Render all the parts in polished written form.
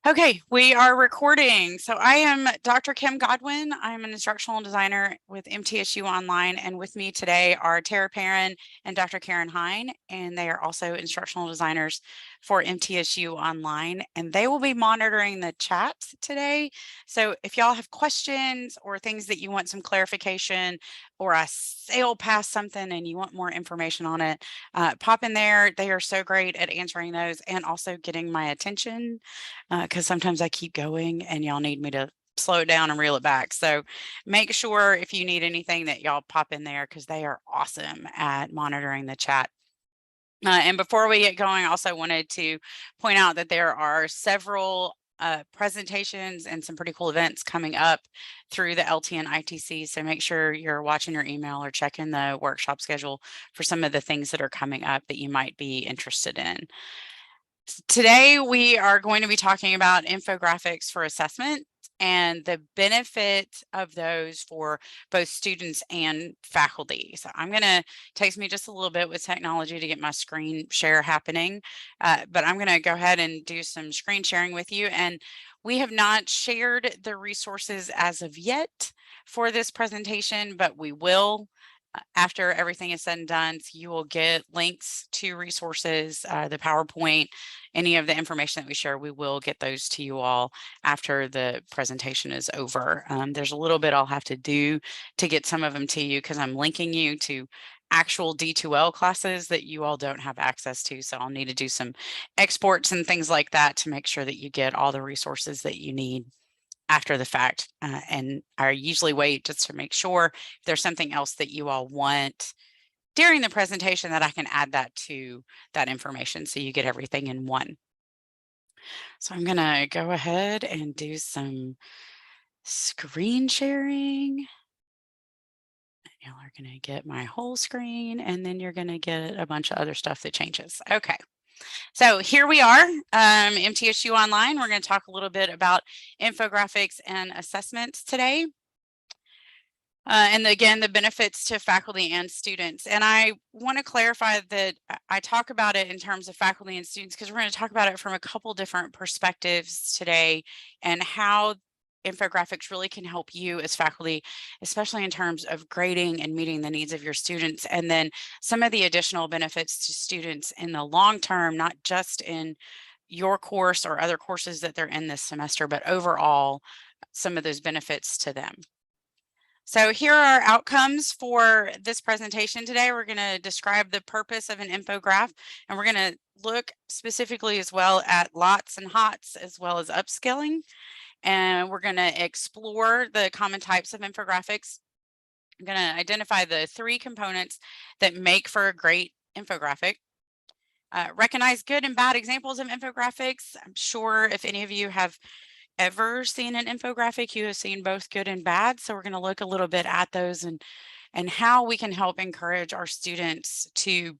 Okay, we are recording. So I am Dr. Kim Godwin. I'm an instructional designer with MTSU Online, and with me today are Tara Perrin and Dr. Karen Hine, and they are also instructional designers for MTSU Online, and they will be monitoring the chat today. So if y'all have questions or things that you want some clarification, or I sail past something and you want more information on it, pop in there. They are so great at answering those and also getting my attention, because sometimes I keep going and y'all need me to slow it down and reel it back. So make sure if you need anything that y'all pop in there, because they are awesome at monitoring the chat. And before we get going, I also wanted to point out that there are several presentations and some pretty cool events coming up through the LTN ITC. So make sure you're watching your email or checking the workshop schedule for some of the things that are coming up that you might be interested in. Today, we are going to be talking about infographics for assessment and the benefit of those for both students and faculty. So takes me just a little bit with technology to get my screen share happening, but I'm going to go ahead and do some screen sharing with you. And we have not shared the resources as of yet for this presentation, but we will after everything is said and done. So you will get links to resources, the PowerPoint, any of the information that we share, we will get those to you all after the presentation is over. There's a little bit I'll have to do to get some of them to you because I'm linking you to actual D2L classes that you all don't have access to. So I'll need to do some exports and things like that to make sure that you get all the resources that you need after the fact. And I usually wait just to make sure if there's something else that you all want during the presentation that I can add that to that information so you get everything in one. So I'm going to go ahead and do some screen sharing. Y'all are going to get my whole screen, and then you're going to get a bunch of other stuff that changes. Okay. So here we are, MTSU Online. We're going to talk a little bit about infographics and assessments today. And again, the benefits to faculty and students. And I want to clarify that I talk about it in terms of faculty and students because we're going to talk about it from a couple different perspectives today and how infographics really can help you as faculty, especially in terms of grading and meeting the needs of your students. And then some of the additional benefits to students in the long term, not just in your course or other courses that they're in this semester, but overall, some of those benefits to them. So here are outcomes for this presentation today. We're going to describe the purpose of an infograph, and we're going to look specifically as well at lots and HOTS as well as upskilling. And we're going to explore the common types of infographics. I'm going to identify the 3 components that make for a great infographic. Recognize good and bad examples of infographics. I'm sure if any of you have ever seen an infographic, you have seen both good and bad. So we're going to look a little bit at those and how we can help encourage our students to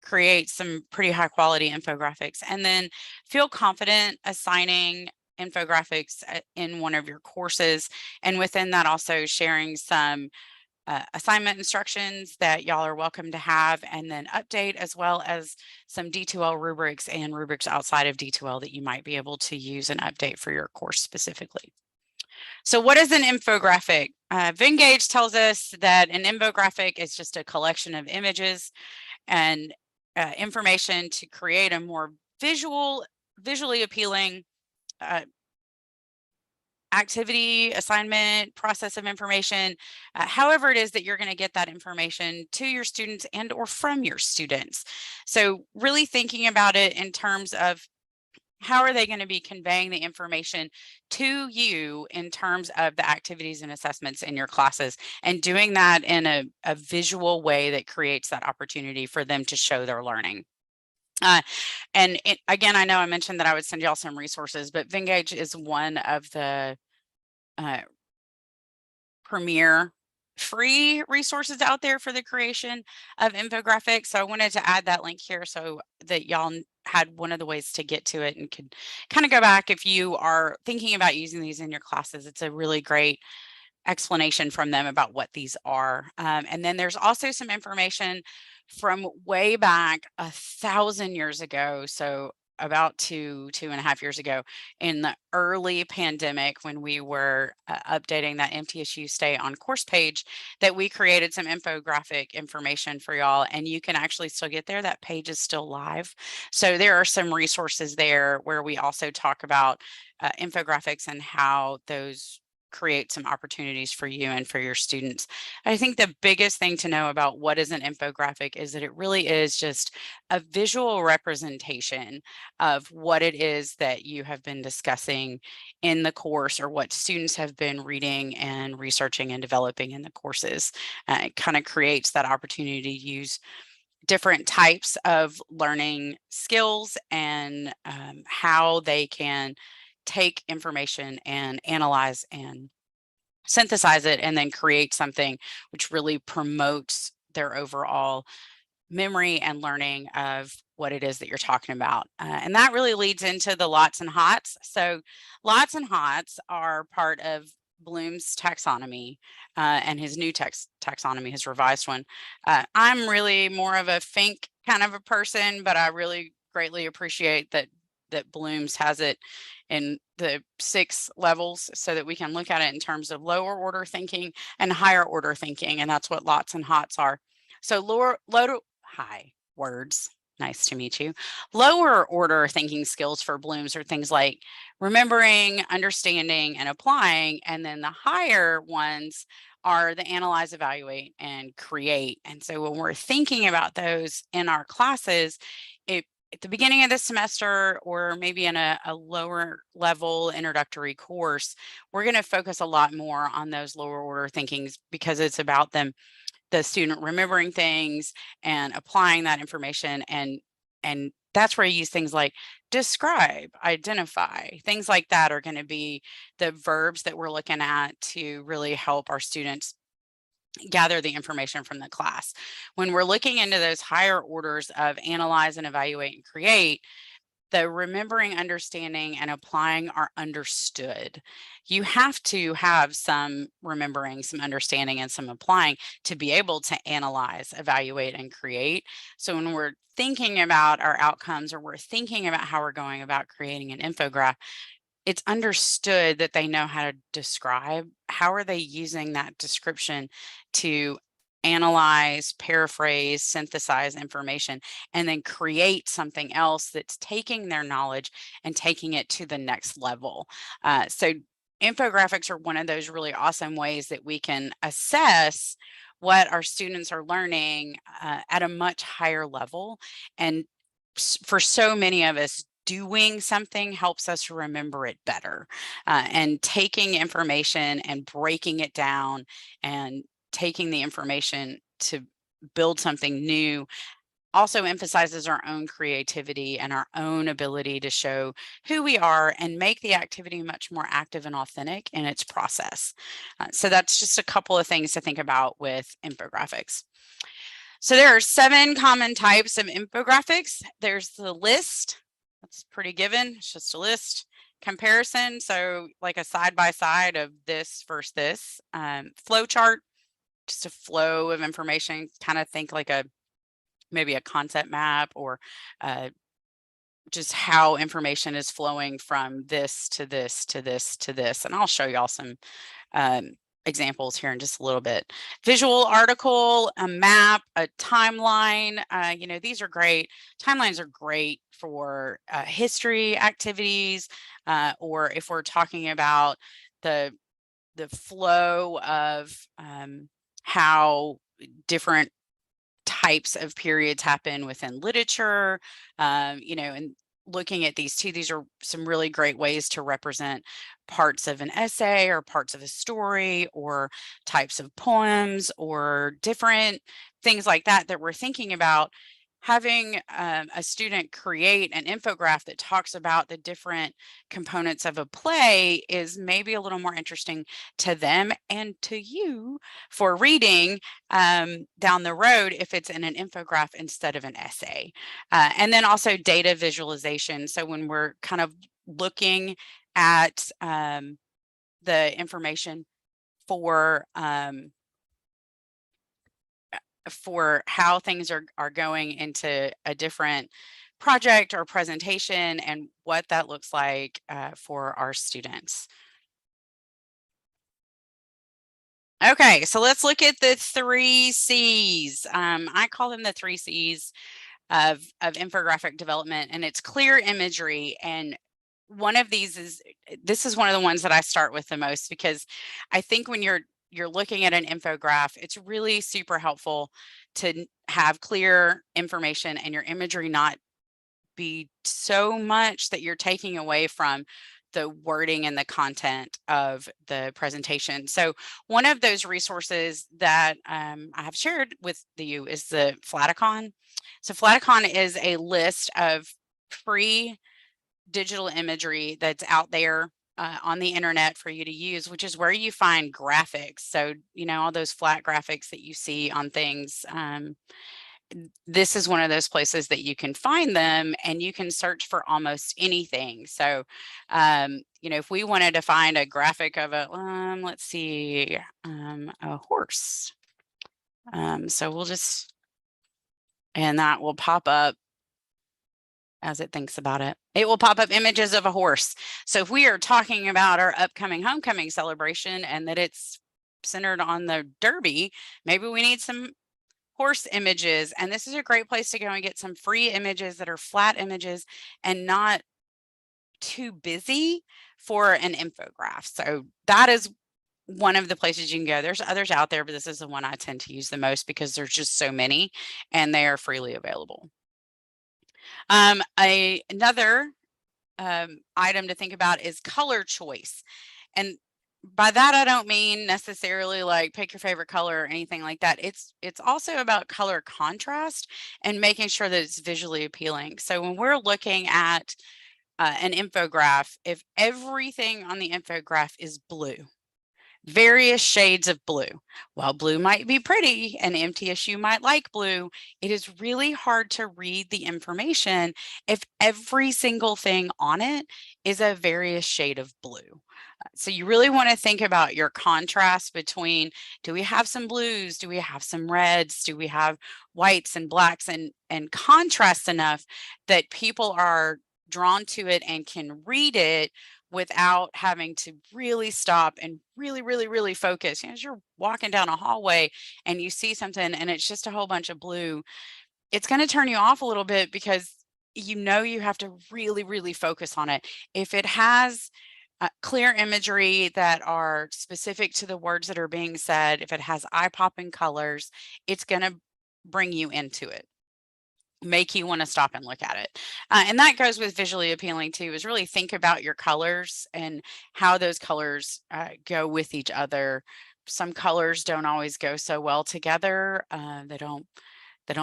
create some pretty high quality infographics, and then feel confident assigning infographics in one of your courses, and within that also sharing some assignment instructions that y'all are welcome to have, and then update as well as some D2L rubrics and rubrics outside of D2L that you might be able to use and update for your course specifically. So what is an infographic? Vengage tells us that an infographic is just a collection of images and information to create a more visually appealing activity, assignment, process of information, however it is that you're going to get that information to your students and or from your students. So really thinking about it in terms of how are they going to be conveying the information to you in terms of the activities and assessments in your classes, and doing that in a visual way that creates that opportunity for them to show their learning. Again, I know I mentioned that I would send y'all some resources, but Vengage is one of the premier free resources out there for the creation of infographics. So I wanted to add that link here so that y'all had one of the ways to get to it and could kind of go back if you are thinking about using these in your classes. It's a really great explanation from them about what these are. And then there's also some information from way back 1,000 years ago. So about 2.5 years ago, in the early pandemic, when we were updating that MTSU Stay on course page, that we created some infographic information for y'all, and you can actually still get there. That page is still live. So there are some resources there where we also talk about infographics and how those create some opportunities for you and for your students. I think the biggest thing to know about what is an infographic is that it really is just a visual representation of what it is that you have been discussing in the course, or what students have been reading and researching and developing in the courses. It kind of creates that opportunity to use different types of learning skills and how they can take information and analyze and synthesize it, and then create something which really promotes their overall memory and learning of what it is that you're talking about. And that really leads into the lots and hots. So lots and hots are part of Bloom's taxonomy, and his new taxonomy, his revised one. I'm really more of a think kind of a person, but I really greatly appreciate that Bloom's has it in the 6 levels, so that we can look at it in terms of lower order thinking and higher order thinking. And that's what lots and hots are. So high words. Nice to meet you. Lower order thinking skills for Bloom's are things like remembering, understanding, and applying. And then the higher ones are the analyze, evaluate, and create. And so when we're thinking about those in our classes, at the beginning of the semester, or maybe in a lower level introductory course, we're going to focus a lot more on those lower order thinkings, because it's about the student remembering things and applying that information. And that's where you use things like describe, identify, things like that are going to be the verbs that we're looking at to really help our students gather the information from the class. When we're looking into those higher orders of analyze and evaluate and create, the remembering, understanding, and applying are understood. You have to have some remembering, some understanding, and some applying to be able to analyze, evaluate, and create. So when we're thinking about our outcomes, or we're thinking about how we're going about creating an infographic, it's understood that they know how to describe. How are they using that description to analyze, paraphrase, synthesize information, and then create something else that's taking their knowledge and taking it to the next level? So infographics are one of those really awesome ways that we can assess what our students are learning at a much higher level. And for so many of us, doing something helps us remember it better. And taking information and breaking it down and taking the information to build something new also emphasizes our own creativity and our own ability to show who we are and make the activity much more active and authentic in its process. So that's just a couple of things to think about with infographics. So there are 7 common types of infographics. There's the list. That's pretty given. It's just a list. Comparison, so like a side by side of this versus this. Flow chart, just a flow of information. Kind of think like maybe a concept map, or just how information is flowing from this to this to this to this. And I'll show y'all some examples here in just a little bit. Visual article, a map, a timeline. These are great. Timelines are great for history activities, or if we're talking about the flow of how different types of periods happen within literature, and looking at these are some really great ways to represent parts of an essay, or parts of a story, or types of poems, or different things like that we're thinking about. Having a student create an infographic that talks about the different components of a play is maybe a little more interesting to them and to you for reading down the road if it's in an infographic instead of an essay. And then also data visualization. So when we're kind of looking at the information for how things are going into a different project or presentation and what that looks like for our students. Okay, so let's look at the 3 C's. I call them the 3 C's of infographic development, and it's clear imagery. And one of these is, this is one of the ones that I start with the most, because I think when you're looking at an infograph, it's really super helpful to have clear information and your imagery not be so much that you're taking away from the wording and the content of the presentation. So one of those resources that I have shared with you is the Flaticon. So Flaticon is a list of free digital imagery that's out there on the internet for you to use, which is where you find graphics. So, you know, all those flat graphics that you see on things. This is one of those places that you can find them, and you can search for almost anything. So, you know, if we wanted to find a graphic of a, let's see, a horse. So we'll just, and that will pop up as it thinks about it. It will pop up images of a horse. So if we are talking about our upcoming homecoming celebration and that it's centered on the Derby, maybe we need some horse images, and this is a great place to go and get some free images that are flat images and not too busy for an infograph. So that is one of the places you can go. There's others out there, but this is the one I tend to use the most because there's just so many and they are freely available. Another item to think about is color choice. And by that, I don't mean necessarily like pick your favorite color or anything like that. It's also about color contrast and making sure that it's visually appealing. So when we're looking at an infograph, if everything on the infograph is blue, various shades of blue. While blue might be pretty and MTSU might like blue, it is really hard to read the information if every single thing on it is a various shade of blue. So you really want to think about your contrast between, do we have some blues? Do we have some reds? Do we have whites and blacks, and contrast enough that people are drawn to it and can read it without having to really stop and really focus. You know, as you're walking down a hallway and you see something and it's just a whole bunch of blue, it's going to turn you off a little bit because you know you have to really focus on it. If it has clear imagery that are specific to the words that are being said, if it has eye-popping colors, it's going to bring you into it, make you want to stop and look at it. And that goes with visually appealing too, is really think about your colors and how those colors go with each other. Some colors don't always go so well together. They don't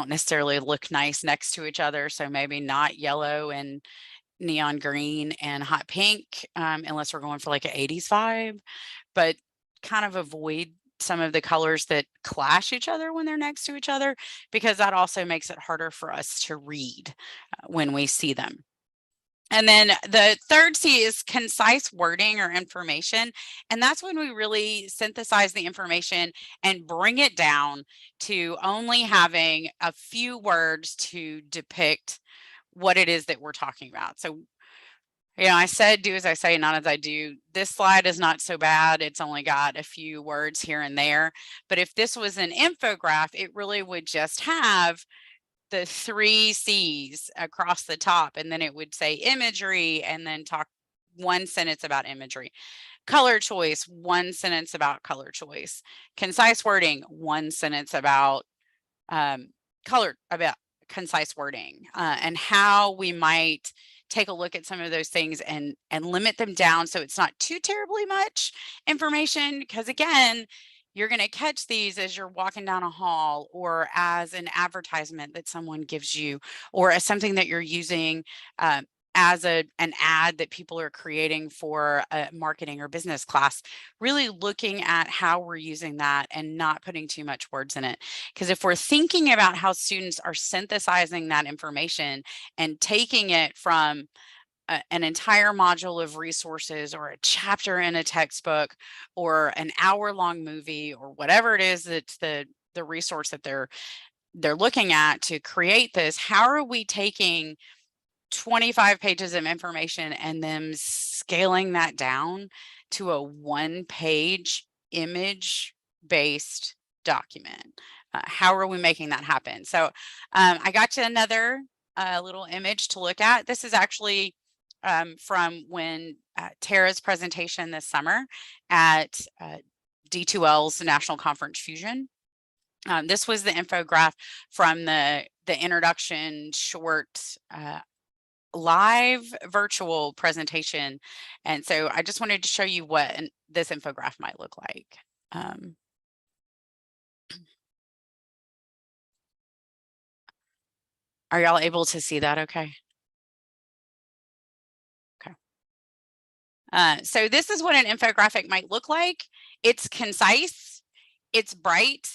necessarily look nice next to each other. So maybe not yellow and neon green and hot pink, unless we're going for like an 80s vibe, but kind of avoid some of the colors that clash each other when they're next to each other, because that also makes it harder for us to read when we see them. And then the third C is concise wording or information. And that's when we really synthesize the information and bring it down to only having a few words to depict what it is that we're talking about. So, you know, I said, do as I say, not as I do. This slide is not so bad. It's only got a few words here and there. But if this was an infograph, it really would just have the 3 C's across the top, and then it would say imagery, and then talk one sentence about imagery. Color choice, one sentence about color choice. Concise wording, one sentence about about concise wording, and how we might take a look at some of those things and limit them down so it's not too terribly much information, because again, you're going to catch these as you're walking down a hall, or as an advertisement that someone gives you, or as something that you're using as an ad that people are creating for a marketing or business class. Really looking at how we're using that and not putting too much words in it. Because if we're thinking about how students are synthesizing that information and taking it from an entire module of resources, or a chapter in a textbook, or an hour-long movie, or whatever it is that's the resource that they're looking at to create this, how are we taking 25 pages of information and then scaling that down to a 1-page image-based document. How are we making that happen? So I got you another little image to look at. This is actually from when Tara's presentation this summer at D2L's National Conference Fusion. This was the infographic from the introduction short live virtual presentation. And so I just wanted to show you what this infographic might look like. Are y'all able to see that okay? Okay. So this is what an infographic might look like. It's concise, it's bright.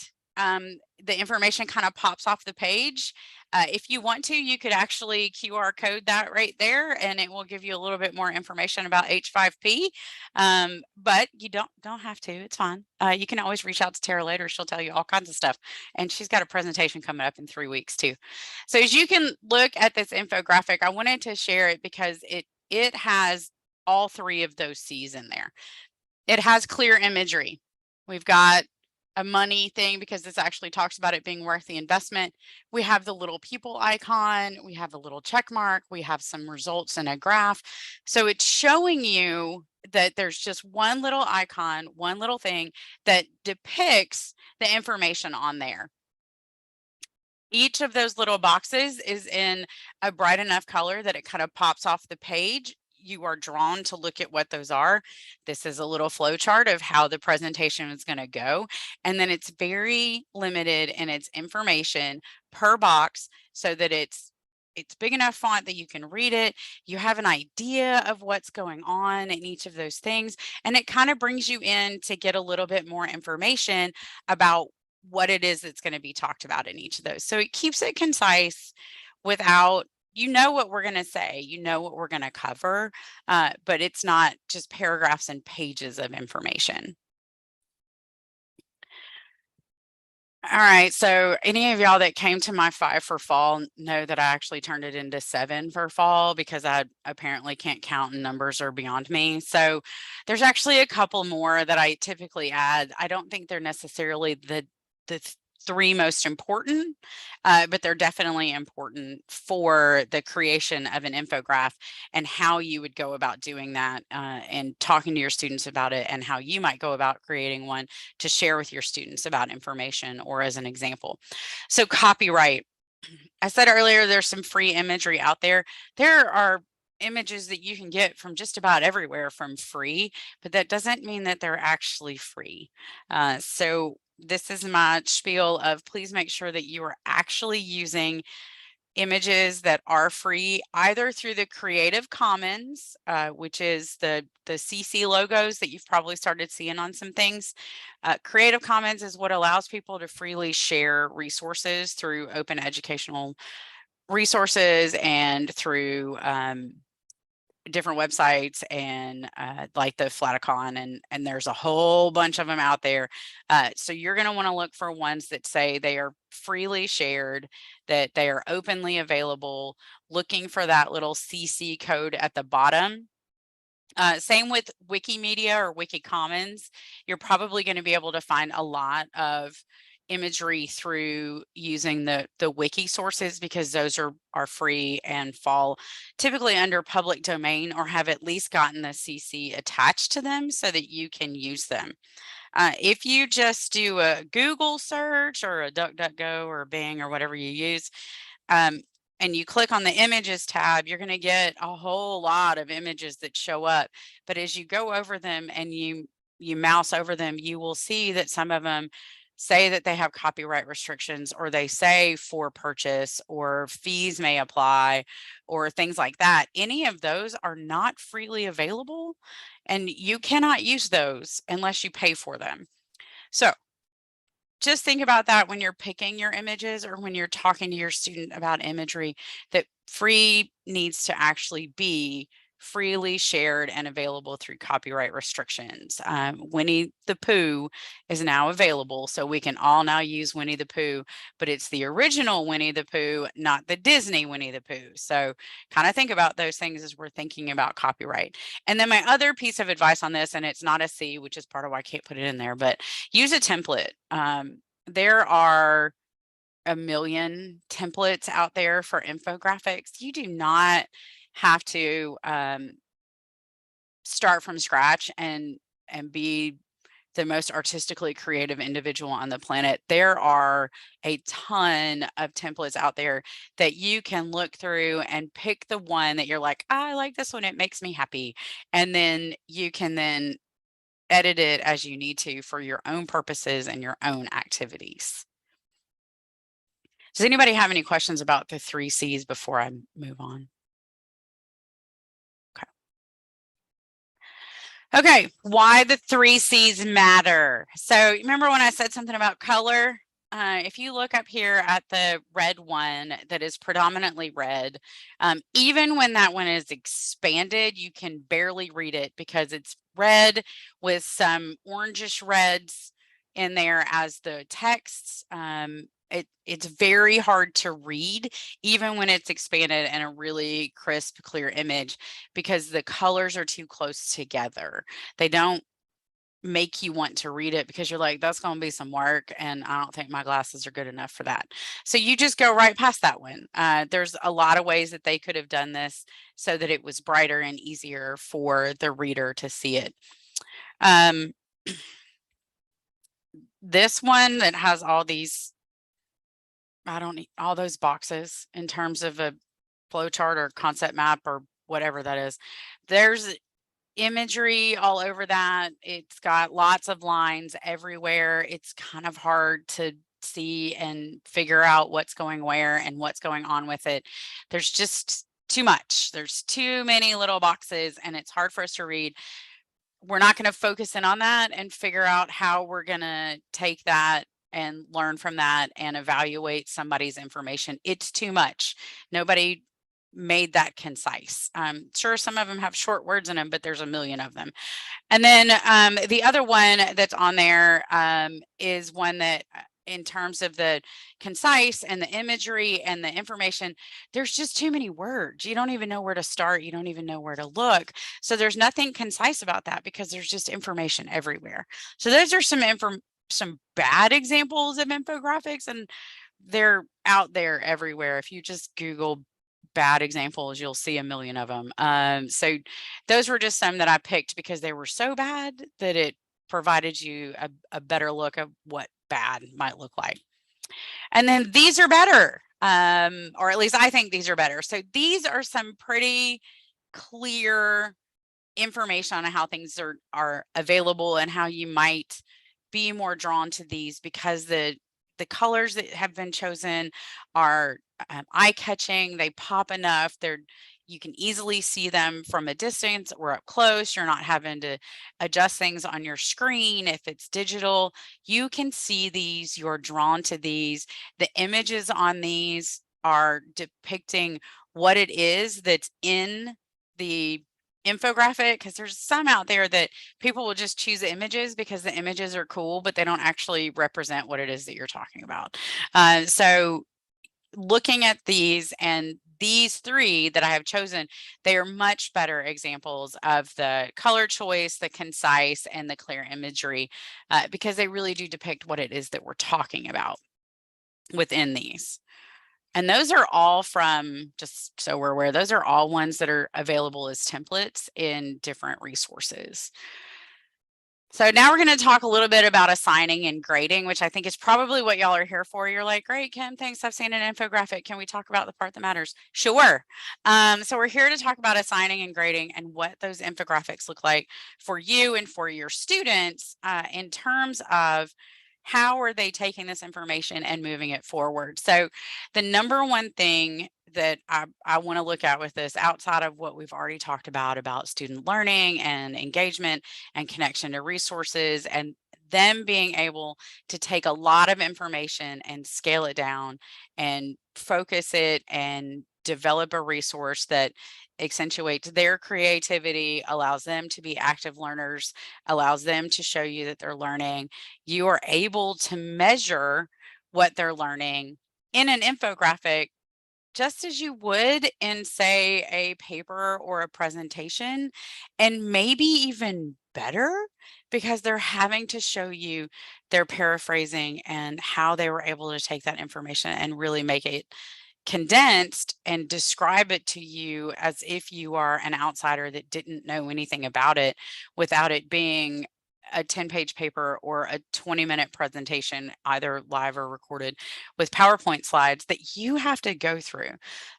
The information kind of pops off the page. If you want to, you could actually QR code that right there, and it will give you a little bit more information about H5P. But you don't have to. It's fine. You can always reach out to Tara later. She'll tell you all kinds of stuff, and she's got a presentation coming up in 3 weeks too. So as you can look at this infographic, I wanted to share it because it has all 3 of those C's in there. It has clear imagery. We've got a money thing because this actually talks about it being worth the investment. We have the little people icon, we have a little check mark, we have some results in a graph. So it's showing you that there's just one little icon, one little thing that depicts the information on there. Each of those little boxes is in a bright enough color that it kind of pops off the page. You are drawn to look at what those are. This is a little flow chart of how the presentation is going to go. And then it's very limited in its information per box so that it's big enough font that you can read it. You have an idea of what's going on in each of those things. And it kind of brings you in to get a little bit more information about what it is that's going to be talked about in each of those. So it keeps it concise without, you know what we're going to say, you know what we're going to cover, but it's not just paragraphs and pages of information. All right, so any of y'all that came to my 5 for fall know that I actually turned it into 7 for fall because I apparently can't count and numbers are beyond me. So there's actually a couple more that I typically add. I don't think they're necessarily the 3 most important, but they're definitely important for the creation of an infographic and how you would go about doing that and talking to your students about it and how you might go about creating one to share with your students about information or as an example. So copyright. I said earlier, there's some free imagery out there. There are images that you can get from just about everywhere from free, but that doesn't mean that they're actually free. So this is my spiel of please make sure that you are actually using images that are free, either through the Creative Commons, which is the CC logos that you've probably started seeing on some things. Creative Commons is what allows people to freely share resources through open educational resources and through different websites and like the Flaticon, and there's a whole bunch of them out there. So you're going to want to look for ones that say they are freely shared, that they are openly available, looking for that little CC code at the bottom. Same with Wikimedia or Wiki Commons. You're probably going to be able to find a lot of imagery through using the wiki sources because those are free and fall typically under public domain or have at least gotten the CC attached to them so that you can use them. If you just do a Google search or a DuckDuckGo or a Bing or whatever you use, and you click on the images tab, you're going to get a whole lot of images that show up. But as you go over them and you mouse over them, you will see that some of them say that they have copyright restrictions, or they say for purchase, or fees may apply, or things like that. Any of those are not freely available, and you cannot use those unless you pay for them. So just think about that when you're picking your images or when you're talking to your student about imagery, that free needs to actually be freely shared and available through copyright restrictions. Winnie the Pooh is now available, so we can all now use Winnie the Pooh, but it's the original Winnie the Pooh, not the Disney Winnie the Pooh. So kind of think about those things as we're thinking about copyright. And then my other piece of advice on this, and it's not a C, which is part of why I can't put it in there, but use a template. There are a million templates out there for infographics. You do not have to start from scratch and be the most artistically creative individual on the planet. There are a ton of templates out there that you can look through and pick the one that you're like, I like this one, it makes me happy. And then you can then edit it as you need to for your own purposes and your own activities. Does anybody have any questions about the 3 C's before I move on? Okay, why the 3 C's matter. So remember when I said something about color? If you look up here at the red one that is predominantly red, even when that one is expanded, you can barely read it because it's red with some orangish reds in there as the texts. It's very hard to read, even when it's expanded in a really crisp, clear image, because the colors are too close together. They don't make you want to read it because you're like, that's going to be some work, and I don't think my glasses are good enough for that. So you just go right past that one. There's a lot of ways that they could have done this so that it was brighter and easier for the reader to see it. This one that has all these, I don't need all those boxes in terms of a flow chart or concept map or whatever that is. There's imagery all over that. It's got lots of lines everywhere. It's kind of hard to see and figure out what's going where and what's going on with it. There's just too much. There's too many little boxes and it's hard for us to read. We're not going to focus in on that and figure out how we're going to take that and learn from that and evaluate somebody's information. It's too much. Nobody made that concise. Sure, some of them have short words in them, but there's a million of them. And then the other one that's on there is one that in terms of the concise and the imagery and the information, there's just too many words. You don't even know where to start. You don't even know where to look. So there's nothing concise about that because there's just information everywhere. So those are some bad examples of infographics, and they're out there everywhere. If you just Google bad examples, you'll see a million of them. So those were just some that I picked because they were so bad that it provided you a better look of what bad might look like. And then these are better, or at least I think these are better. So these are some pretty clear information on how things are available and how you might be more drawn to these because the colors that have been chosen are eye-catching. They pop enough. You can easily see them from a distance or up close. You're not having to adjust things on your screen. If it's digital, you can see these. You're drawn to these. The images on these are depicting what it is that's in the infographic, because there's some out there that people will just choose the images because the images are cool, but they don't actually represent what it is that you're talking about. So looking at these and these 3 that I have chosen, they are much better examples of the color choice, the concise, and the clear imagery, because they really do depict what it is that we're talking about within these. And those are all from, just so we're aware, those are all ones that are available as templates in different resources. So now we're going to talk a little bit about assigning and grading, which I think is probably what y'all are here for. You're like, great, Kim, thanks. I've seen an infographic. Can we talk about the part that matters? Sure. So we're here to talk about assigning and grading and what those infographics look like for you and for your students in terms of how are they taking this information and moving it forward. So the number one thing that I want to look at with this, outside of what we've already talked about student learning and engagement and connection to resources and them being able to take a lot of information and scale it down and focus it and develop a resource that accentuates their creativity, allows them to be active learners, allows them to show you that they're learning. You are able to measure what they're learning in an infographic just as you would in, say, a paper or a presentation, and maybe even better because they're having to show you their paraphrasing and how they were able to take that information and really make it condensed and describe it to you as if you are an outsider that didn't know anything about it, without it being a 10-page paper or a 20-minute presentation, either live or recorded, with PowerPoint slides that you have to go through.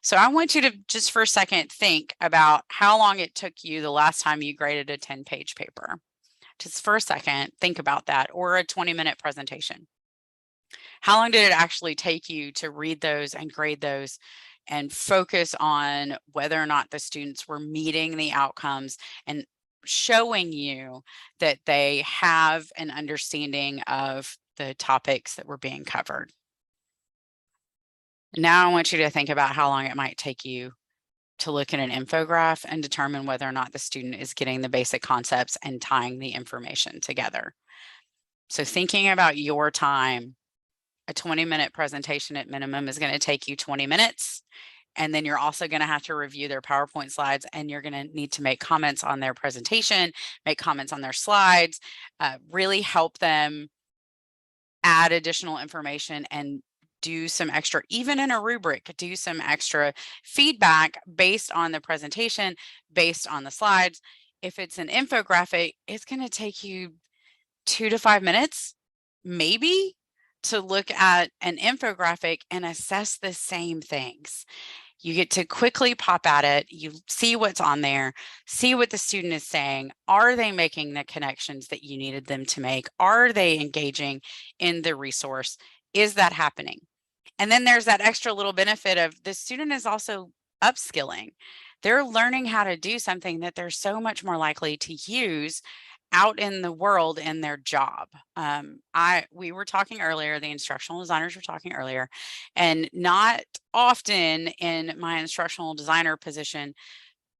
So I want you to just for a second think about how long it took you the last time you graded a 10-page paper. Just for a second, think about that, or a 20-minute presentation. How long did it actually take you to read those and grade those and focus on whether or not the students were meeting the outcomes and showing you that they have an understanding of the topics that were being covered? Now I want you to think about how long it might take you to look at an infograph and determine whether or not the student is getting the basic concepts and tying the information together. So thinking about your time, a 20-minute presentation at minimum is going to take you 20 minutes. And then you're also going to have to review their PowerPoint slides, and you're going to need to make comments on their presentation, make comments on their slides, really help them add additional information and do some extra, even in a rubric, do some extra feedback based on the presentation, based on the slides. If it's an infographic, it's going to take you 2 to 5 minutes, maybe, to look at an infographic and assess the same things. You get to quickly pop at it. You see what's on there, see what the student is saying. Are they making the connections that you needed them to make? Are they engaging in the resource? Is that happening? And then there's that extra little benefit of the student is also upskilling. They're learning how to do something that they're so much more likely to use out in the world in their job. We were talking earlier, the instructional designers were talking earlier, and not often in my instructional designer position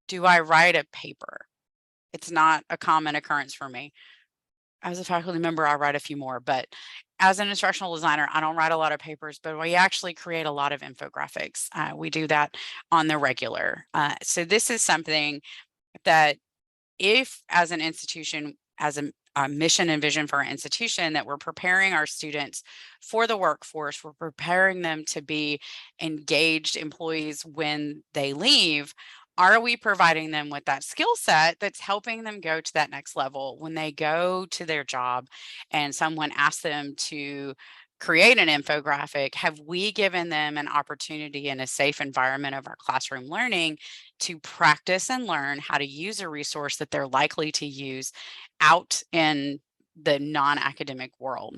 do I write a paper. It's not a common occurrence for me. As a faculty member, I write a few more, but as an instructional designer, I don't write a lot of papers, but we actually create a lot of infographics. We do that on the regular. So this is something that if as an institution, as a mission and vision for our institution, that we're preparing our students for the workforce, we're preparing them to be engaged employees when they leave, are we providing them with that skill set that's helping them go to that next level when they go to their job and someone asks them to create an infographic? Have we given them an opportunity in a safe environment of our classroom learning to practice and learn how to use a resource that they're likely to use out in the non-academic world?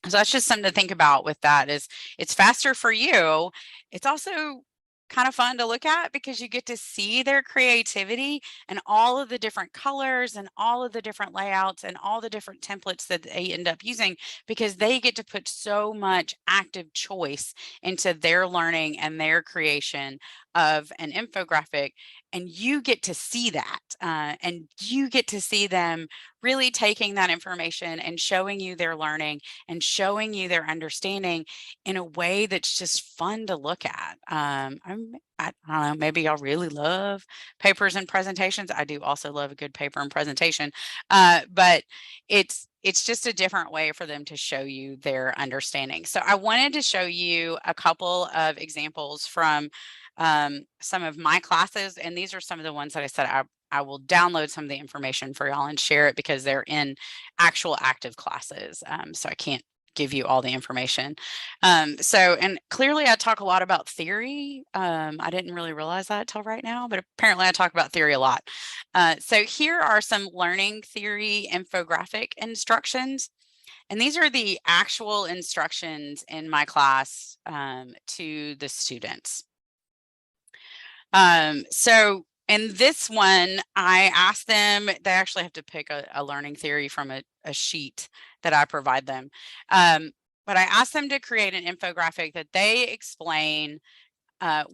So that's just something to think about with that. Is it's faster for you. It's also kind of fun to look at because you get to see their creativity and all of the different colors and all of the different layouts and all the different templates that they end up using, because they get to put so much active choice into their learning and their creation of an infographic. And you get to see that, and you get to see them really taking that information and showing you their learning and showing you their understanding in a way that's just fun to look at. I don't know, maybe y'all really love papers and presentations. I do also love a good paper and presentation, but it's just a different way for them to show you their understanding. So I wanted to show you a couple of examples from some of my classes, and these are some of the ones that I said I will download some of the information for y'all and share it because they're in actual active classes. So I can't give you all the information. And clearly I talk a lot about theory. I didn't really realize that till right now, but apparently I talk about theory a lot. So here are some learning theory infographic instructions. And these are the actual instructions in my class to the students. So in this one, I asked them, they actually have to pick a learning theory from a sheet that I provide them. But I asked them to create an infographic that they explain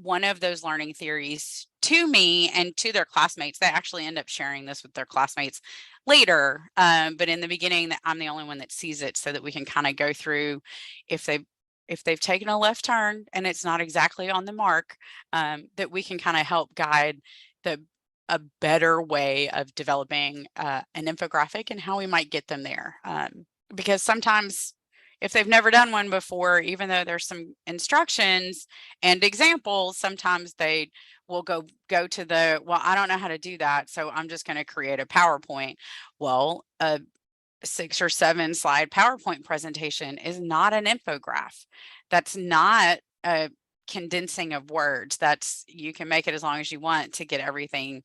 one of those learning theories to me and to their classmates. They actually end up sharing this with their classmates later. But in the beginning, I'm the only one that sees it, so that we can kind of go through if they've taken a left turn and it's not exactly on the mark, that we can kind of help guide a better way of developing an infographic and how we might get them there. Because sometimes if they've never done one before, even though there's some instructions and examples, sometimes they will go to the, well, I don't know how to do that, so I'm just going to create a PowerPoint. Well, a 6 or 7 slide PowerPoint presentation is not an infograph. That's not a condensing of words. That's, you can make it as long as you want to get everything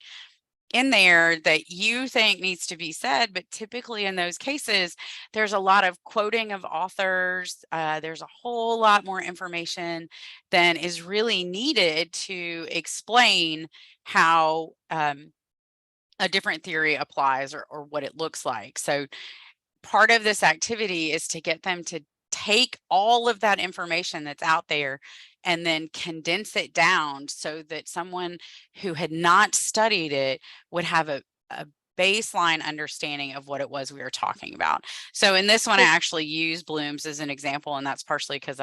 in there that you think needs to be said, but typically in those cases, there's a lot of quoting of authors. There's a whole lot more information than is really needed to explain how a different theory applies, or what it looks like. So part of this activity is to get them to take all of that information that's out there and then condense it down so that someone who had not studied it would have a baseline understanding of what it was we were talking about. So in this one, I actually use Bloom's as an example, and that's partially because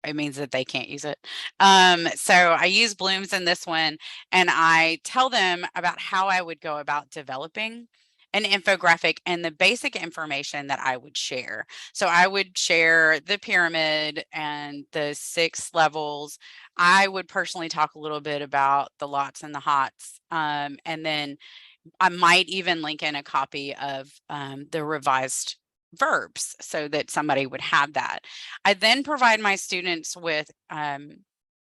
it means that they can't use it. So I use Bloom's in this one, and I tell them about how I would go about developing an infographic and the basic information that I would share. So I would share the pyramid and the 6 levels. I would personally talk a little bit about the lots and the hots. And then I might even link in a copy of the revised verbs so that somebody would have that. I then provide my students with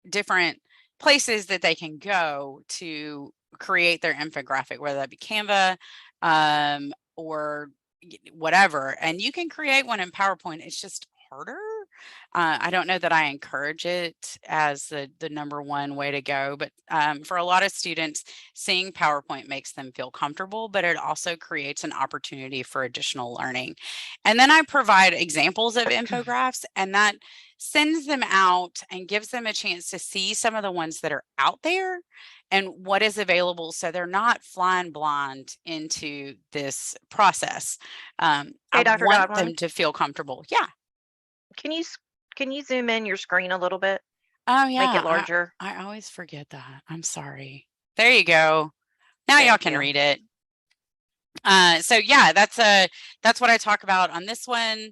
different places that they can go to create their infographic, whether that be Canva or whatever. And you can create one in PowerPoint. It's just harder. I don't know that I encourage it as the number one way to go, but for a lot of students, seeing PowerPoint makes them feel comfortable, but it also creates an opportunity for additional learning. And then I provide examples of infographics, and that sends them out and gives them a chance to see some of the ones that are out there and what is available, so they're not flying blind into this process. Hey, I Dr. want Godwin, them to feel comfortable. Yeah. can you zoom in your screen a little bit? Oh, Make yeah. it larger. I always forget that. I'm sorry. There you go. Now y'all Thank can you. read it. So yeah, that's what I talk about on this one.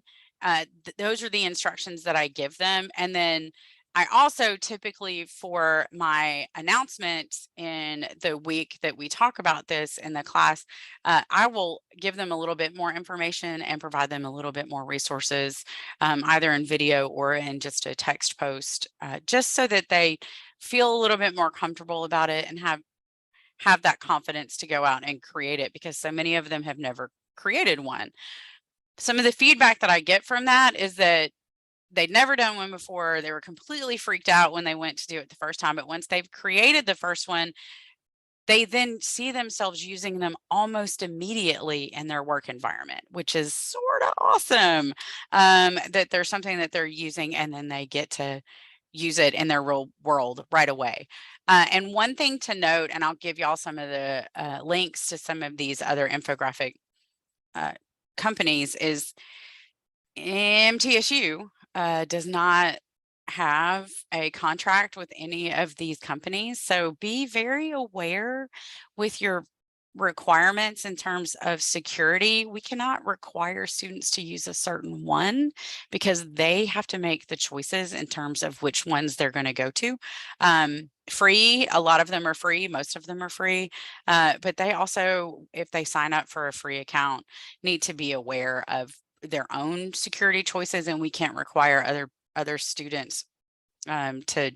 Those are the instructions that I give them. And then I also typically, for my announcements in the week that we talk about this in the class, I will give them a little bit more information and provide them a little bit more resources, either in video or in just a text post, just so that they feel a little bit more comfortable about it and have that confidence to go out and create it, because so many of them have never created one. Some of the feedback that I get from that is that they'd never done one before. They were completely freaked out when they went to do it the first time, but once they've created the first one, they then see themselves using them almost immediately in their work environment, which is sort of awesome. That there's something that they're using and then they get to use it in their real world right away. And one thing to note, and I'll give y'all some of the links to some of these other infographic companies, is MTSU does not have a contract with any of these companies. So be very aware with your requirements in terms of security. We cannot require students to use a certain one because they have to make the choices in terms of which ones they're going to go to. Free, a lot of them are free, most of them are free, but they also, if they sign up for a free account, need to be aware of their own security choices, and we can't require other students to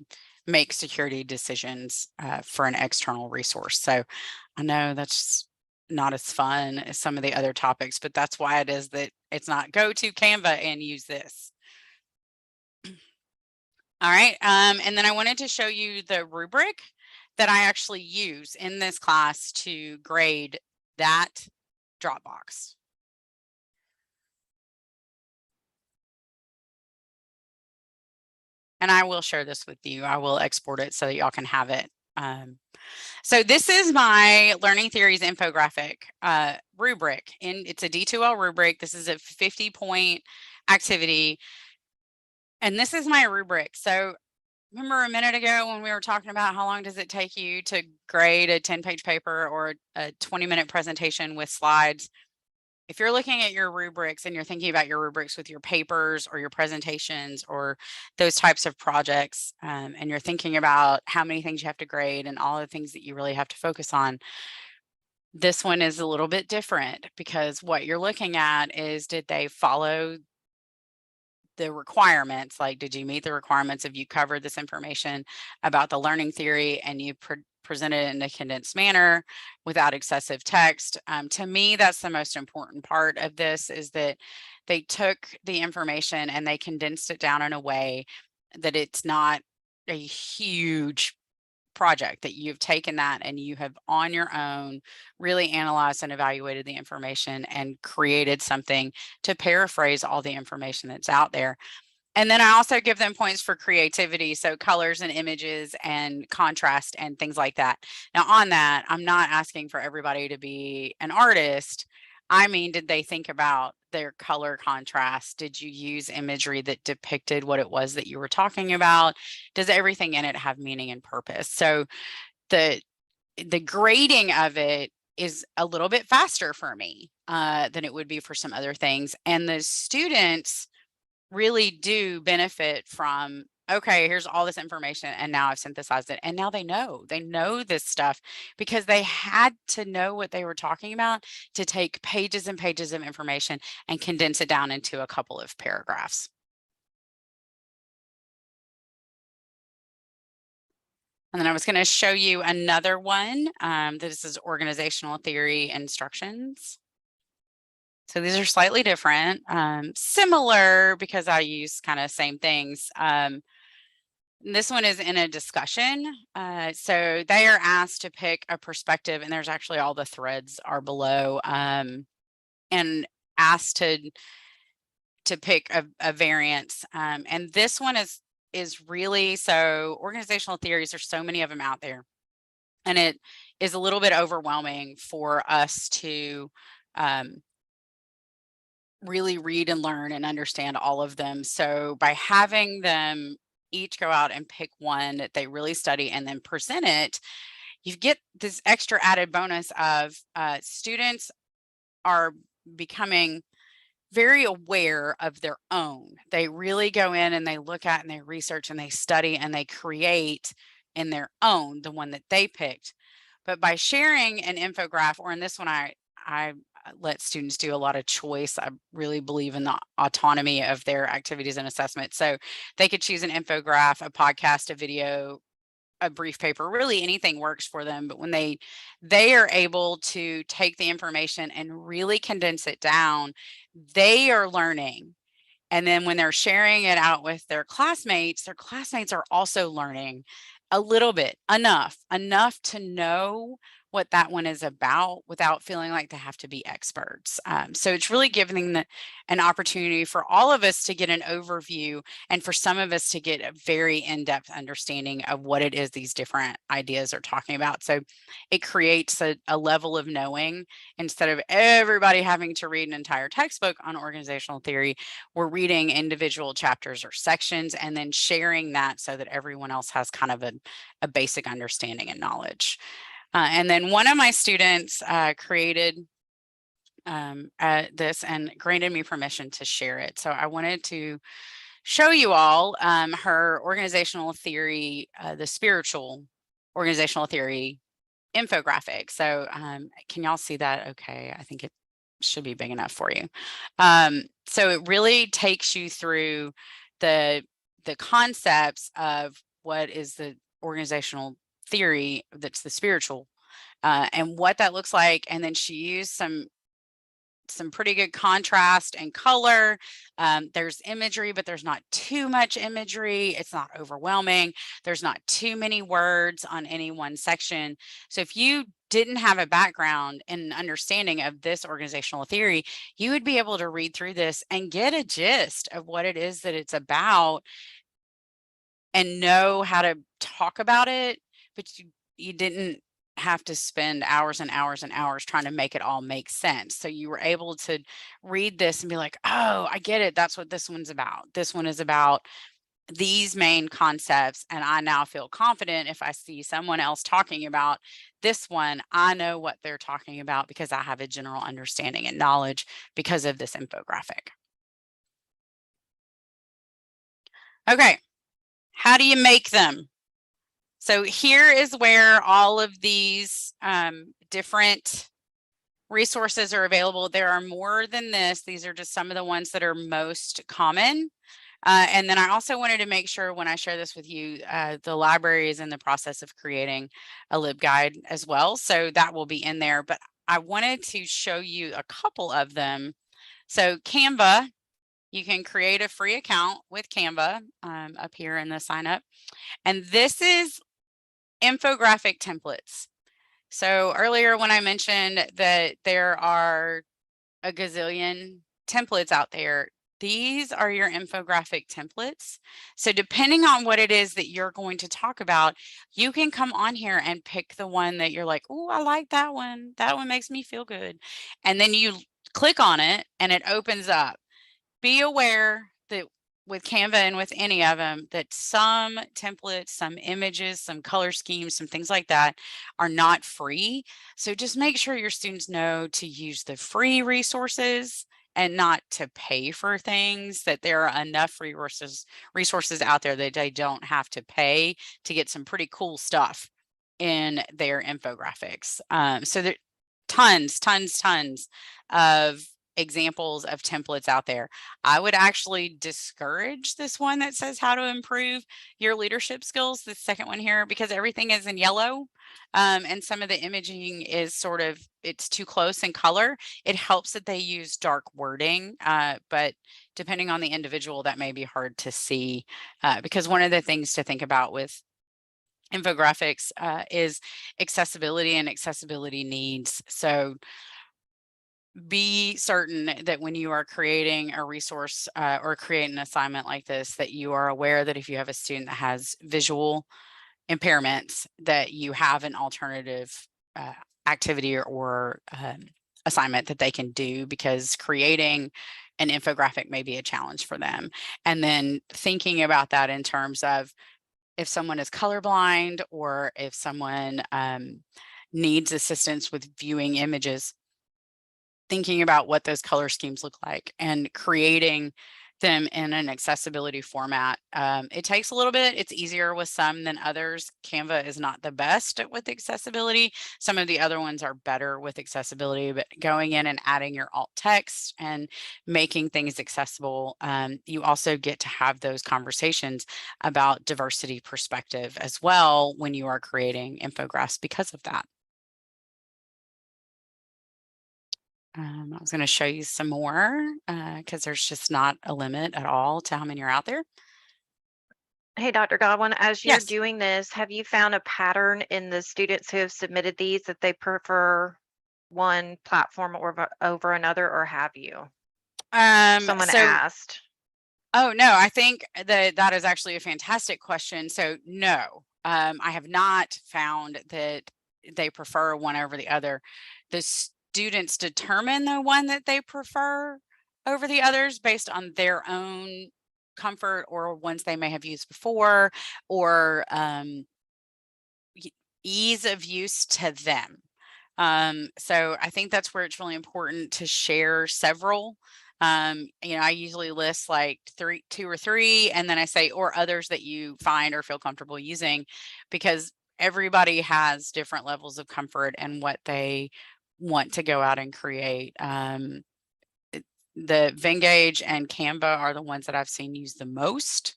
make security decisions for an external resource. So I know that's not as fun as some of the other topics, but that's why it is that it's not go to Canva and use this. All right, and then I wanted to show you the rubric that I actually use in this class to grade that Dropbox. and I will share this with you. I will export it so that y'all can have it. So this is my learning theories infographic rubric, and it's a D2L rubric. This is a 50-point activity, and this is my rubric. So remember a minute ago when we were talking about how long does it take you to grade a 10-page paper or a 20-minute presentation with slides? If you're looking at your rubrics and you're thinking about your rubrics with your papers or your presentations or those types of projects, and you're thinking about how many things you have to grade and all the things that you really have to focus on, this one is a little bit different because what you're looking at is, did they follow the requirements? Like, did you meet the requirements if you covered this information about the learning theory and you presented it in a condensed manner without excessive text? To me, that's the most important part of this, is that they took the information and they condensed it down in a way that it's not a huge project, that you've taken that and you have on your own really analyzed and evaluated the information and created something to paraphrase all the information that's out there. And then I also give them points for creativity, so colors and images and contrast and things like that. Now on that, I'm not asking for everybody to be an artist. I mean, did they think about their color contrast? Did you use imagery that depicted what it was that you were talking about? Does everything in it have meaning and purpose? So the grading of it is a little bit faster for me than it would be for some other things. And the students really do benefit from, okay, here's all this information and now I've synthesized it. And now they know this stuff because they had to know what they were talking about to take pages and pages of information and condense it down into a couple of paragraphs. And then I was going to show you another one. This is organizational theory instructions. So these are slightly different, similar because I use kind of same things. This one is in a discussion. So they are asked to pick a perspective, and there's actually all the threads are below, and asked to pick a variance. And this one is really, so organizational theories, there's so many of them out there. And it is a little bit overwhelming for us to really read and learn and understand all of them. So by having them each go out and pick one that they really study and then present it, you get this extra added bonus of students are becoming very aware of their own. They really go in and they look at and they research and they study and they create in their own, the one that they picked. But by sharing an infographic, or in this one, I let students do a lot of choice. I really believe in the autonomy of their activities and assessment. So they could choose an infographic, a podcast, a video, a brief paper, really anything works for them. But when they are able to take the information and really condense it down, they are learning. And then when they're sharing it out with their classmates are also learning a little bit, enough to know what that one is about without feeling like they have to be experts. So it's really giving an opportunity for all of us to get an overview, and for some of us to get a very in-depth understanding of what it is these different ideas are talking about. So it creates a level of knowing. Instead of everybody having to read an entire textbook on organizational theory, we're reading individual chapters or sections and then sharing that so that everyone else has kind of a basic understanding and knowledge. And then one of my students created this and granted me permission to share it. So I wanted to show you all her organizational theory, the spiritual organizational theory infographic. So can y'all see that? Okay, I think it should be big enough for you. So it really takes you through the concepts of what is the organizational theory, that's the spiritual, and what that looks like. And then she used some pretty good contrast and color. There's imagery, but there's not too much imagery. It's not overwhelming. There's not too many words on any one section. So if you didn't have a background and understanding of this organizational theory, you would be able to read through this and get a gist of what it is that it's about and know how to talk about it, but you didn't have to spend hours and hours and hours trying to make it all make sense. So you were able to read this and be like, oh, I get it. That's what this one's about. This one is about these main concepts. And I now feel confident if I see someone else talking about this one, I know what they're talking about because I have a general understanding and knowledge because of this infographic. Okay, how do you make them? So here is where all of these different resources are available. There are more than this. These are just some of the ones that are most common. And then I also wanted to make sure when I share this with you, the library is in the process of creating a LibGuide as well. So that will be in there, but I wanted to show you a couple of them. So Canva, you can create a free account with Canva up here in the sign up. And this is infographic templates. So earlier when I mentioned that there are a gazillion templates out there, these are your infographic templates. So depending on what it is that you're going to talk about, you can come on here and pick the one that you're like, oh, I like that one. That one makes me feel good. And then you click on it and it opens up. Be aware that with Canva and with any of them, that some templates, some images, some color schemes, some things like that are not free. So just make sure your students know to use the free resources and not to pay for things, that there are enough free resources out there that they don't have to pay to get some pretty cool stuff in their infographics. So there tons of examples of templates out there. I would actually discourage this one that says how to improve your leadership skills, the second one here, because everything is in yellow. And some of the imaging is sort of, it's too close in color. It helps that they use dark wording, but depending on the individual, that may be hard to see, because one of the things to think about with infographics is accessibility and accessibility needs. So be certain that when you are creating a resource or create an assignment like this, that you are aware that if you have a student that has visual impairments, that you have an alternative activity or assignment that they can do, because creating an infographic may be a challenge for them. And then thinking about that in terms of if someone is colorblind or if someone needs assistance with viewing images, thinking about what those color schemes look like and creating them in an accessibility format. It takes a little bit. It's easier with some than others. Canva is not the best with accessibility. Some of the other ones are better with accessibility, but going in and adding your alt text and making things accessible, you also get to have those conversations about diversity perspective as well when you are creating infographics because of that. I was going to show you some more because there's just not a limit at all to how many are out there. Hey, Dr. Godwin, as you're Yes. doing this, have you found a pattern in the students who have submitted these that they prefer one platform over another, or have you? Someone So, asked. oh no, I think that that is actually a fantastic question. So no, I have not found that they prefer one over the other. The students determine the one that they prefer over the others based on their own comfort or ones they may have used before, or ease of use to them. So I think that's where it's really important to share several. I usually list like two or three, and then I say, or others that you find or feel comfortable using, because everybody has different levels of comfort and what they want to go out and create. The Venngage and Canva are the ones that I've seen used the most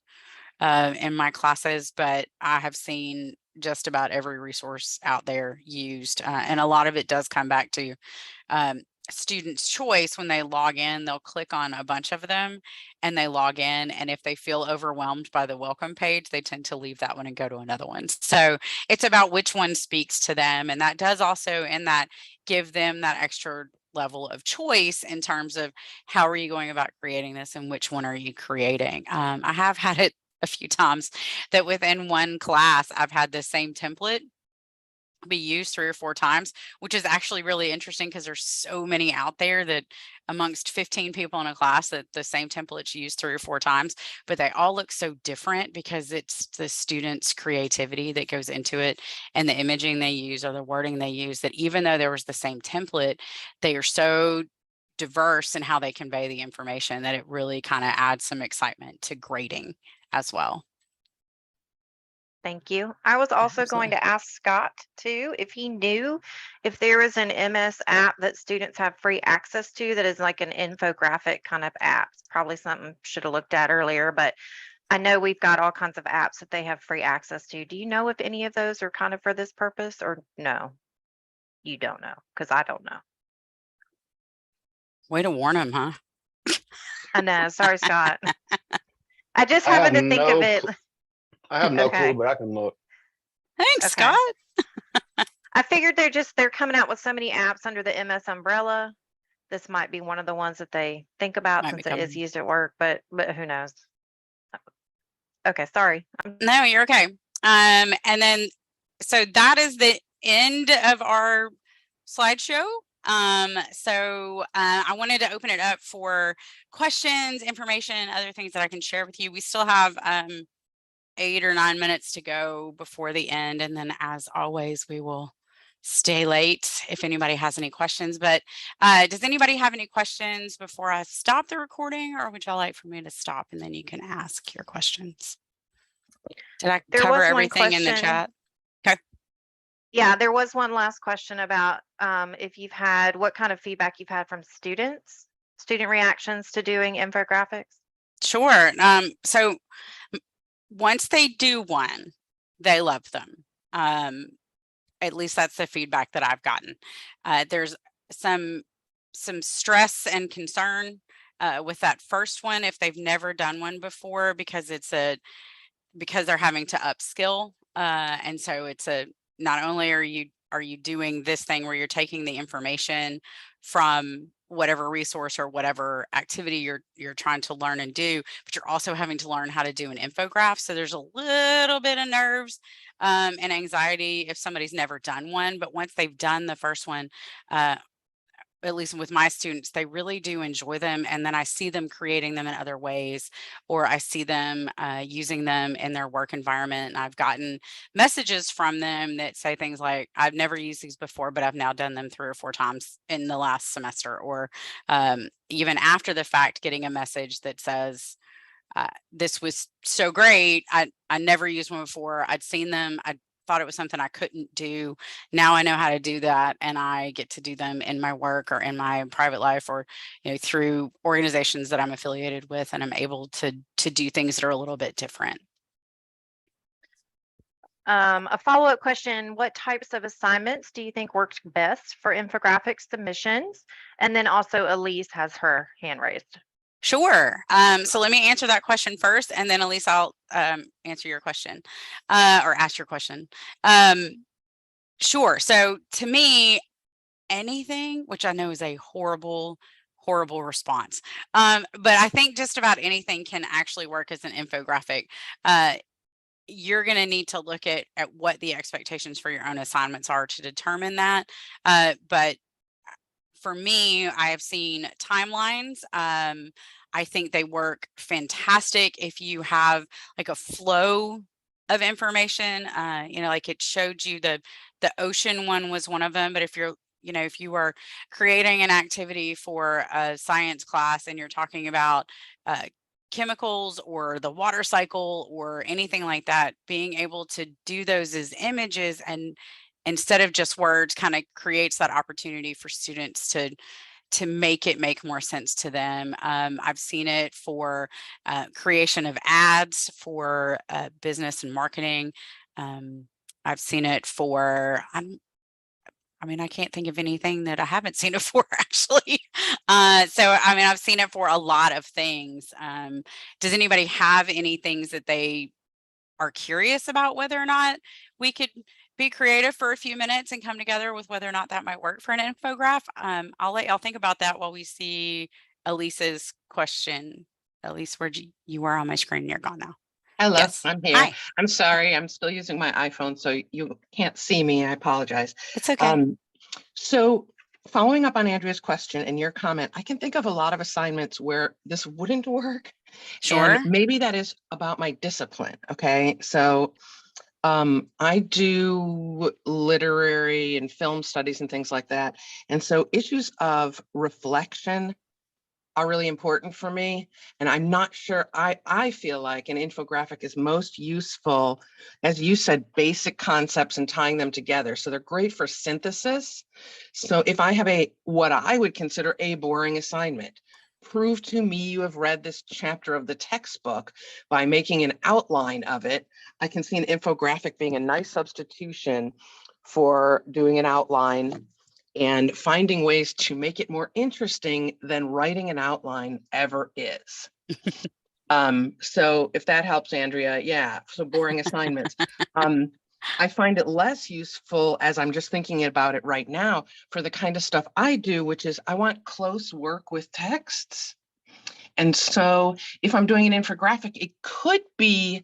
in my classes, but I have seen just about every resource out there used. And a lot of it does come back to students' choice. When they log in, they'll click on a bunch of them and they log in. And if they feel overwhelmed by the welcome page, they tend to leave that one and go to another one. So it's about which one speaks to them. And that does also, in that, give them that extra level of choice in terms of how are you going about creating this and which one are you creating. I have had it a few times that within one class, I've had the same template be used 3 or 4 times, which is actually really interesting because there's so many out there that amongst 15 people in a class that the same template's used 3 or 4 times, but they all look so different because it's the students' creativity that goes into it and the imaging they use or the wording they use, that even though there was the same template, they are so diverse in how they convey the information that it really kind of adds some excitement to grading as well. Thank you. I was also going Absolutely. to ask Scott too, if he knew if there is an MS app that students have free access to that is like an infographic kind of app. It's probably something should have looked at earlier, but I know we've got all kinds of apps that they have free access to. Do you know if any of those are kind of for this purpose or no? You don't know because I don't know. Way to warn them, huh? I know. Sorry, Scott. I just I have happened to think of no, it. I have no clue, Okay. but I can look. Thanks, Scott. Okay. I figured they're coming out with so many apps under the MS umbrella. This might be one of the ones that they think about Might be since it is coming. used at work, but who knows? Okay, sorry. No, you're okay. And then, so that is the end of our slideshow. I wanted to open it up for questions, information, other things that I can share with you. We still have 8 or 9 minutes to go before the end. And then as always, we will stay late if anybody has any questions. But does anybody have any questions before I stop the recording, or would y'all like for me to stop and then you can ask your questions? Did I There cover was one everything in the question. chat? Okay. Yeah, there was one last question about if you've had what kind of feedback you've had from students, student reactions to doing infographics. Sure. So once they do one, they love them. At least that's the feedback that I've gotten. There's some stress and concern with that first one if they've never done one before because because they're having to upskill. And so it's not only are you doing this thing where you're taking the information from whatever resource or whatever activity you're trying to learn and do, but you're also having to learn how to do an infograph. So there's a little bit of nerves and anxiety if somebody's never done one. But once they've done the first one, at least with my students, they really do enjoy them. And then I see them creating them in other ways, or I see them using them in their work environment. And I've gotten messages from them that say things like, I've never used these before, but I've now done them 3 or 4 times in the last semester. Or even after the fact, getting a message that says, this was so great. I never used one before. I'd seen them. I thought it was something I couldn't do. Now I know how to do that, and I get to do them in my work or in my private life, or through organizations that I'm affiliated with, and I'm able to do things that are a little bit different. A follow-up question, what types of assignments do you think worked best for infographic submissions? And then also Elise has her hand raised. Sure. So let me answer that question first, and then Elise, I'll answer your question or ask your question. Sure. So to me, anything, which I know is a horrible response, but I think just about anything can actually work as an infographic. You're going to need to look at what the expectations for your own assignments are to determine that. But for me, I have seen timelines. I think they work fantastic if you have like a flow of information. Like it showed you the ocean one was one of them. But if if you are creating an activity for a science class and you're talking about chemicals or the water cycle or anything like that, being able to do those as images and instead of just words kind of creates that opportunity for students to make more sense to them. I've seen it for creation of ads for business and marketing. I've seen it for I can't think of anything that I haven't seen it for actually. I've seen it for a lot of things. Does anybody have any things that they are curious about whether or not we could be creative for a few minutes and come together with whether or not that might work for an infograph? I'll let y'all think about that while we see Elise's question. Elise, where you were on my screen, you're gone now. Hello, Yes. I'm here. Hi. I'm sorry, I'm still using my iPhone, so you can't see me. I apologize. It's okay. Um, so following up on Andrea's question and your comment, I can think of a lot of assignments where this wouldn't work. And Sure. maybe that is about my discipline. Okay. So I do literary and film studies and things like that. And so issues of reflection are really important for me. And I'm not sure, I feel like an infographic is most useful, as you said, basic concepts and tying them together. So they're great for synthesis. So if I have what I would consider a boring assignment, prove to me you have read this chapter of the textbook by making an outline of it, I can see an infographic being a nice substitution for doing an outline and finding ways to make it more interesting than writing an outline ever is. So if that helps, Andrea, yeah, so boring assignments. I find it less useful, as I'm just thinking about it right now, for the kind of stuff I do, which is I want close work with texts. And so if I'm doing an infographic, it could be,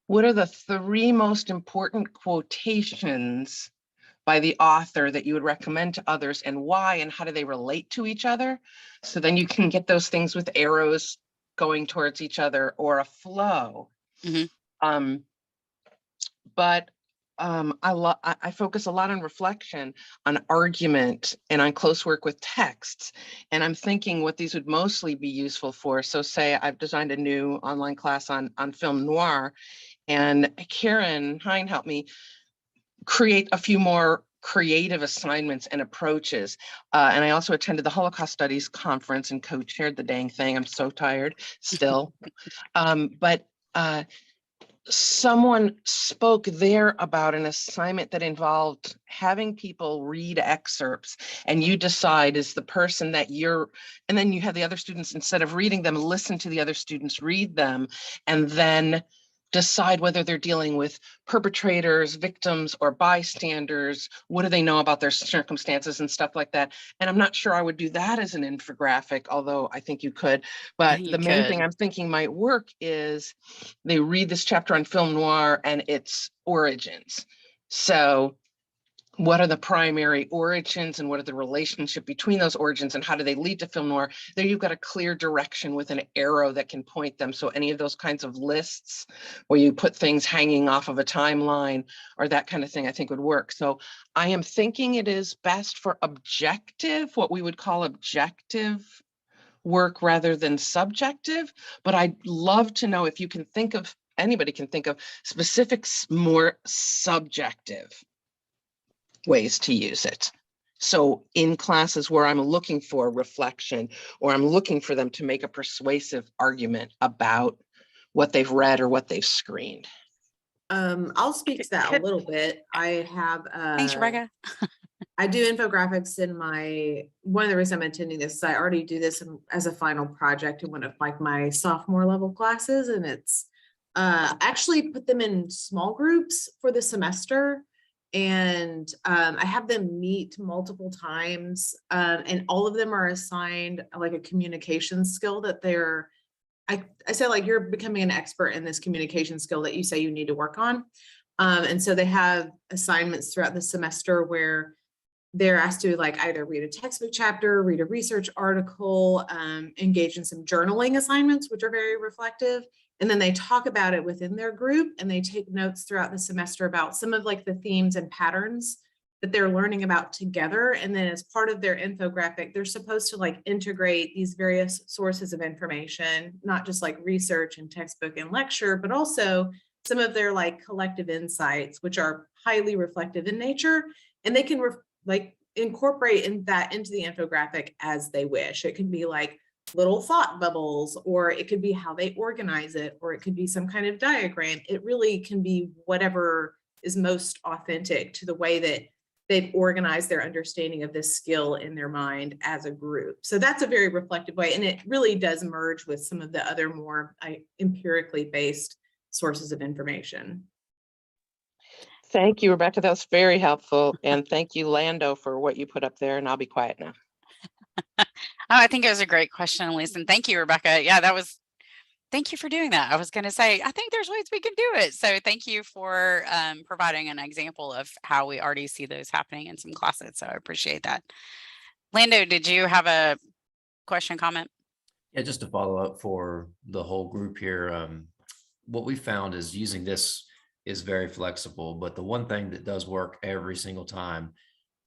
what are the 3 most important quotations by the author that you would recommend to others, and why, and how do they relate to each other? So then you can get those things with arrows going towards each other or a flow. Hmm. Um, but I focus a lot on reflection, on argument, and on close work with texts. And I'm thinking what these would mostly be useful for. So say I've designed a new online class on film noir, and Karen Hine helped me create a few more creative assignments and approaches. And I also attended the Holocaust Studies conference and co-chaired the dang thing. I'm so tired still. But someone spoke there about an assignment that involved having people read excerpts, and you decide is the person that and then you have the other students, instead of reading them, listen to the other students read them, and then decide whether they're dealing with perpetrators, victims, or bystanders. What do they know about their circumstances and stuff like that? And I'm not sure I would do that as an infographic, although I think you could. I But think the you main thing could. I'm thinking might work is they read this chapter on film noir and its origins. So what are the primary origins and what are the relationship between those origins and how do they lead to film noir? There you've got a clear direction with an arrow that can point them. So any of those kinds of lists where you put things hanging off of a timeline or that kind of thing, I think would work. So I am thinking it is best for objective, what we would call objective work rather than subjective. But I'd love to know if you can think of, anybody can think of specific, more subjective ways to use it. So in classes where I'm looking for reflection, or I'm looking for them to make a persuasive argument about what they've read or what they've screened. I'll speak to that a Could, little bit. I have Thanks, Rebecca. I do infographics in one of the reasons I'm attending this is I already do this as a final project in one of like my sophomore level classes, and it's actually put them in small groups for the semester. And I have them meet multiple times, and all of them are assigned like a communication skill that I said, like, you're becoming an expert in this communication skill that you say you need to work on. And so they have assignments throughout the semester where they're asked to like either read a textbook chapter, read a research article, engage in some journaling assignments, which are very reflective. And then they talk about it within their group, and they take notes throughout the semester about some of like the themes and patterns that they're learning about together. And then as part of their infographic, they're supposed to like integrate these various sources of information, not just like research and textbook and lecture, but also some of their like collective insights, which are highly reflective in nature. And they can like incorporate that into the infographic as they wish. It can be like little thought bubbles, or it could be how they organize it, or it could be some kind of diagram. It really can be whatever is most authentic to the way that they've organized their understanding of this skill in their mind as a group. So that's a very reflective way, and it really does merge with some of the other more empirically based sources of information. Thank you, Rebecca. That was very helpful. And thank you, Lando, for what you put up there. And I'll be quiet now. Oh, I think it was a great question, Elise, and thank you, Rebecca. Yeah, that was Thank you for doing that. I was going to say, I think there's ways we can do it. So thank you for providing an example of how we already see those happening in some classes. So I appreciate that. Lando, did you have a question, comment? Yeah, just to follow up for the whole group here, what we found is using this is very flexible, but the one thing that does work every single time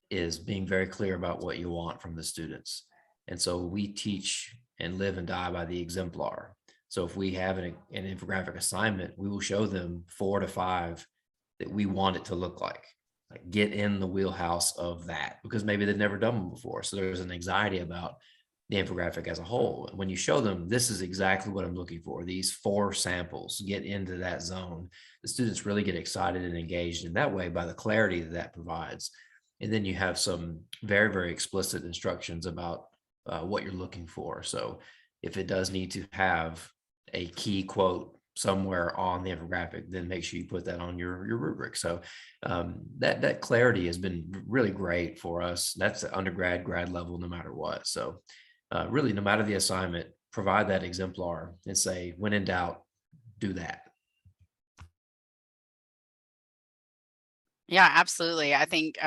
is being very clear about what you want from the students. And so we teach and live and die by the exemplar. So if we have an infographic assignment, we will show them 4 to 5 that we want it to look like get in the wheelhouse of that, because maybe they've never done one before. So there's an anxiety about the infographic as a whole. When you show them, this is exactly what I'm looking for, these 4 samples, get into that zone, the students really get excited and engaged in that way by the clarity that that provides. And then you have some very, very explicit instructions about what you're looking for. So if it does need to have a key quote somewhere on the infographic, then make sure you put that on your rubric. So that clarity has been really great for us. That's undergrad, grad level, no matter what. So really, no matter the assignment, provide that exemplar and say, when in doubt, do that. Yeah, absolutely. I think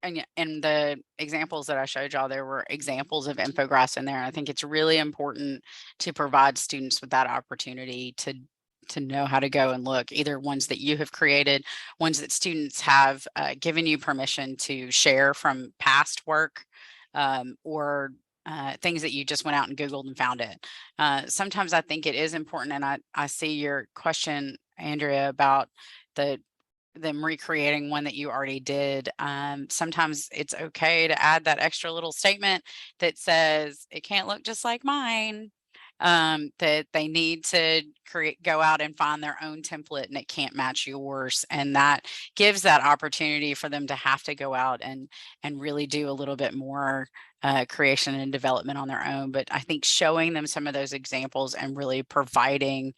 and in the examples that I showed y'all, there were examples of infographics in there. I think it's really important to provide students with that opportunity to know how to go and look, either ones that you have created, ones that students have given you permission to share from past work, or things that you just went out and Googled and found it. Sometimes I think it is important, and I see your question, Andrea, about them recreating one that you already did. Sometimes it's okay to add that extra little statement that says it can't look just like mine, that they need to go out and find their own template and it can't match yours. And that gives that opportunity for them to have to go out and really do a little bit more creation and development on their own. But I think showing them some of those examples and really providing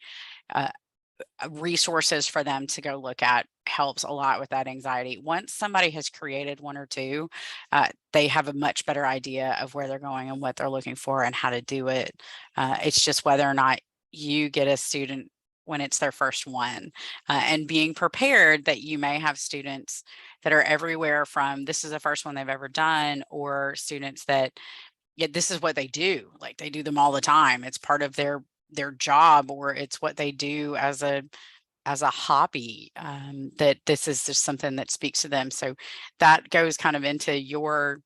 resources for them to go look at helps a lot with that anxiety. Once somebody has created 1 or 2, they have a much better idea of where they're going and what they're looking for and how to do it. It's just whether or not you get a student when it's their first one, and being prepared that you may have students that are everywhere from this is the first one they've ever done, or students that this is what they do. Like they do them all the time. It's part of their job, or it's what they do as a hobby, that this is just something that speaks to them. So that goes kind of into your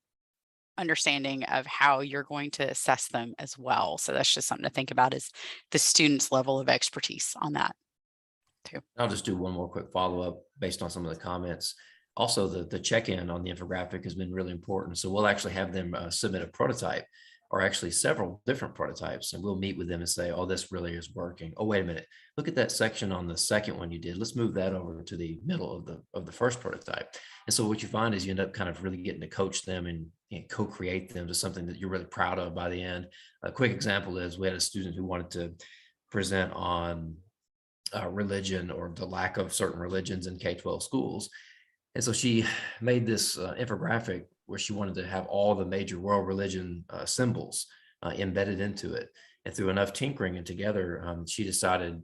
understanding of how you're going to assess them as well. So that's just something to think about, is the student's level of expertise on that too. I'll just do one more quick follow-up based on some of the comments. Also, the check-in on the infographic has been really important. So we'll actually have them submit a prototype, or actually several different prototypes, and we'll meet with them and say, oh, this really is working. Oh, wait a minute, look at that section on the second one you did. Let's move that over to the middle of the first prototype. And so what you find is you end up kind of really getting to coach them and co-create them to something that you're really proud of by the end. A quick example is we had a student who wanted to present on religion, or the lack of certain religions in K-12 schools. And so she made this infographic where she wanted to have all the major world religion symbols embedded into it. And through enough tinkering and together, she decided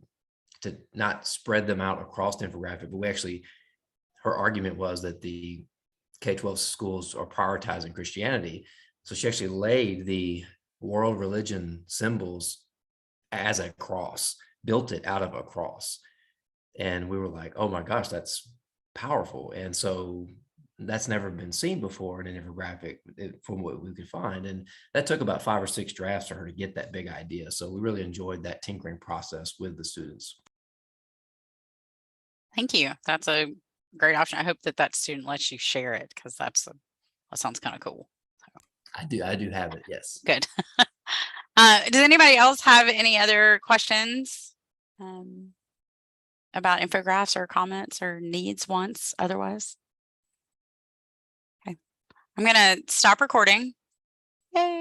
to not spread them out across the infographic, but her argument was that the K-12 schools are prioritizing Christianity. So she actually laid the world religion symbols as a cross, built it out of a cross. And we were like, oh my gosh, that's powerful. And so that's never been seen before in an infographic from what we could find. And that took about 5 or 6 drafts for her to get that big idea. So we really enjoyed that tinkering process with the students. Thank you. That's a great option. I hope that student lets you share it, because that sounds kind of cool. I do have it. Yes. Good. Does anybody else have any other questions about infographics, or comments, or needs, wants, otherwise? Okay. I'm going to stop recording. Yay.